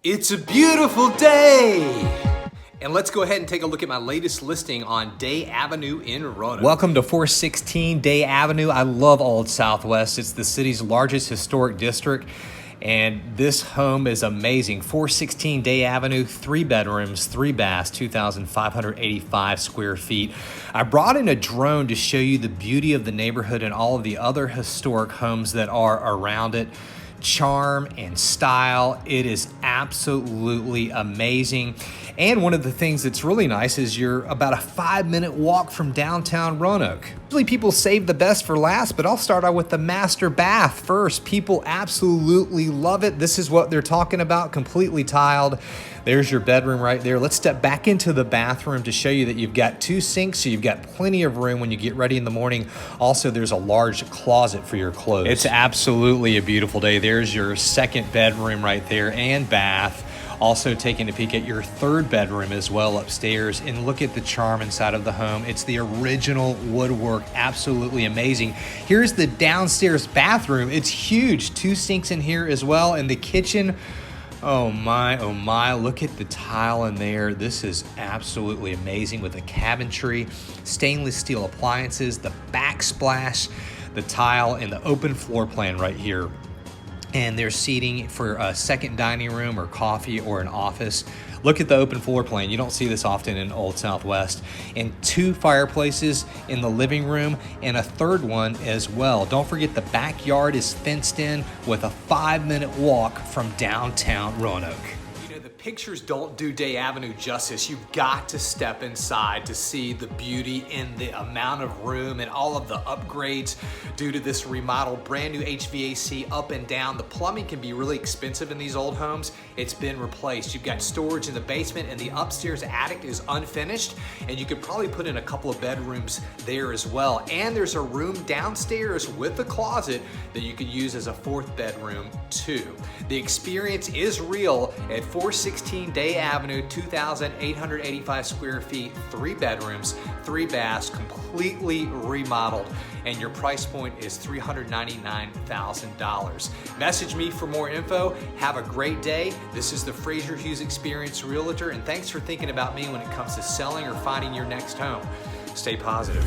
It's a beautiful day! And let's go ahead and take a look at my latest listing on Day Avenue in Roanoke. Welcome to 416 Day Avenue. I love Old Southwest. It's the city's largest historic district. And this home is amazing. 416 Day Avenue, 3 bedrooms, 3 baths, 2,585 square feet. I brought in a drone to show you the beauty of the neighborhood and all of the other historic homes that are around it. Charm and style. It is absolutely amazing. And one of the things that's really nice is you're about a 5-minute walk from downtown Roanoke. Usually people save the best for last, but I'll start out with the master bath first. People absolutely love it. This is what they're talking about, completely tiled. There's your bedroom right there. Let's step back into the bathroom to show you that you've got 2 sinks, so you've got plenty of room when you get ready in the morning. Also, there's a large closet for your clothes. It's absolutely a beautiful day. There's your 2nd bedroom right there and bath. Also taking a peek at your 3rd bedroom as well upstairs, and look at the charm inside of the home. It's the original woodwork, absolutely amazing. Here's the downstairs bathroom. It's huge, 2 sinks in here as well, and the kitchen. Oh my, look at the tile in there. This is absolutely amazing with the cabinetry, stainless steel appliances, the backsplash, the tile, and the open floor plan right here. And there's seating for a 2nd dining room or coffee or an office. Look at the open floor plan. You don't see this often in Old Southwest. And 2 fireplaces in the living room and a 3rd one as well. Don't forget the backyard is fenced in with a 5-minute walk from downtown Roanoke. The pictures don't do Day Avenue justice. You've got to step inside to see the beauty in the amount of room and all of the upgrades due to this remodel. Brand new HVAC up and down. The plumbing can be really expensive in these old homes. It's been replaced. You've got storage in the basement, and the upstairs attic is unfinished, and you could probably put in a couple of bedrooms there as well. And there's a room downstairs with a closet that you could use as a 4th bedroom too. The experience is real at 416 Day Avenue, 2,885 square feet, 3 bedrooms, 3 baths, completely remodeled, and your price point is $399,000. Message me for more info. Have a great day. This is the Frazier Hughes Experience Realtor, and thanks for thinking about me when it comes to selling or finding your next home. Stay positive.